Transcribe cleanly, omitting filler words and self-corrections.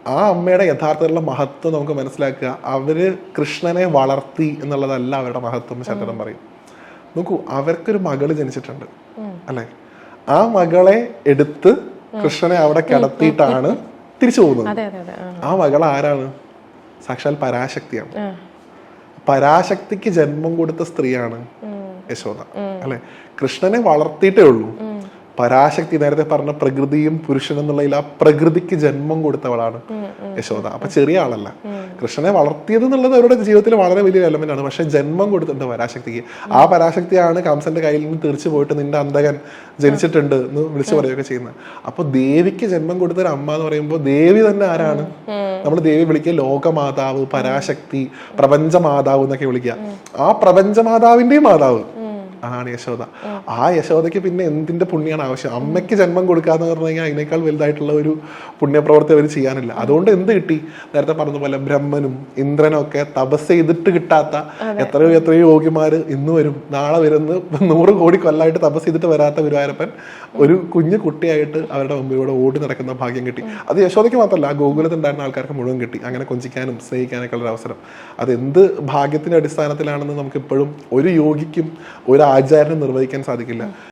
ആ അമ്മയുടെ യഥാർത്ഥത്തിലുള്ള മഹത്വം നമുക്ക് മനസ്സിലാക്കുക. അവര് കൃഷ്ണനെ വളർത്തി എന്നുള്ളതല്ല അവരുടെ മഹത്വം. ശങ്കരൻ പറയും, നോക്കൂ, അവർക്കൊരു മകള് ജനിച്ചിട്ടുണ്ട് അല്ലെ, ആ മകളെ എടുത്ത് കൃഷ്ണനെ അവിടെ കിടത്തിയിട്ടാണ് തിരിച്ചു പോകുന്നത്. ആ മകൾ ആരാണ്? സാക്ഷാൽ പരാശക്തിയാണ്. പരാശക്തിക്ക് ജന്മം കൊടുത്ത സ്ത്രീയാണ് യശോദ അല്ലെ. കൃഷ്ണനെ വളർത്തിയിട്ടേ ഉള്ളൂ. പരാശക്തി, നേരത്തെ പറഞ്ഞ പ്രകൃതിയും പുരുഷനും എന്നുള്ളതിൽ ആ പ്രകൃതിക്ക് ജന്മം കൊടുത്തവളാണ് യശോദ. അപ്പൊ ചെറിയ ആളല്ല. കൃഷ്ണനെ വളർത്തിയത് എന്നുള്ളത് അവരുടെ ജീവിതത്തിൽ വളരെ വലിയ എലമെന്റ് ആണ്. പക്ഷെ ജന്മം കൊടുത്തിട്ടുണ്ട് പരാശക്തിക്ക്. ആ പരാശക്തിയാണ് കംസന്റെ കയ്യിൽ നിന്ന് തിരിച്ചു പോയിട്ട് നിന്റെ അന്തകൻ ജനിച്ചിട്ടുണ്ട് എന്ന് വിളിച്ചു പറയുകയൊക്കെ ചെയ്യുന്നത്. അപ്പൊ ദേവിക്ക് ജന്മം കൊടുത്ത ഒരു അമ്മ എന്ന് പറയുമ്പോൾ ദേവി തന്നെ ആരാണ്? നമ്മൾ ദേവി വിളിക്കുക ലോകമാതാവ്, പരാശക്തി, പ്രപഞ്ചമാതാവ് എന്നൊക്കെ വിളിക്കുക. ആ പ്രപഞ്ചമാതാവിന്റെയും മാതാവ് ആണ് യശോദ. ആ യശോദയ്ക്ക് പിന്നെ എന്തിന്റെ പുണ്യാണ് ആവശ്യം? അമ്മയ്ക്ക് ജന്മം കൊടുക്കാന്ന് പറഞ്ഞു കഴിഞ്ഞാൽ അതിനേക്കാൾ വലുതായിട്ടുള്ള ഒരു പുണ്യപ്രവൃത്തി അവർ ചെയ്യാനില്ല. അതുകൊണ്ട് എന്ത് കിട്ടി? നേരത്തെ പറഞ്ഞ പോലെ ബ്രഹ്മനും ഇന്ദ്രനും ഒക്കെ തപസ് ചെയ്തിട്ട് കിട്ടാത്ത എത്രയോ യോഗ്യമാര് ഇന്ന് വരും, നാളെ വരുന്ന 100 കോടി കൊല്ലായിട്ട് തപസ് ചെയ്തിട്ട് വരാത്ത ഗുരുവായൂരപ്പൻ ഒരു കുഞ്ഞു കുട്ടിയായിട്ട് അവരുടെ മുമ്പിലൂടെ ഓടി നടക്കുന്ന ഭാഗ്യം കിട്ടി. അത് യശോദയ്ക്ക് മാത്രമല്ല, ആ ഗോകുലത്തിൽ ഉണ്ടായിരുന്ന ആൾക്കാർക്ക് മുഴുവൻ കിട്ടി. അങ്ങനെ കൊഞ്ചിക്കാനും സ്നേഹിക്കാനൊക്കെ ഉള്ള അവസരം. അതെന്ത് ഭാഗ്യത്തിന്റെ അടിസ്ഥാനത്തിലാണെന്ന് നമുക്ക് ഇപ്പോഴും ഒരു യോഗിക്കും ഒരു ആചാര്യനും നിർവഹിക്കാൻ സാധിക്കില്ല.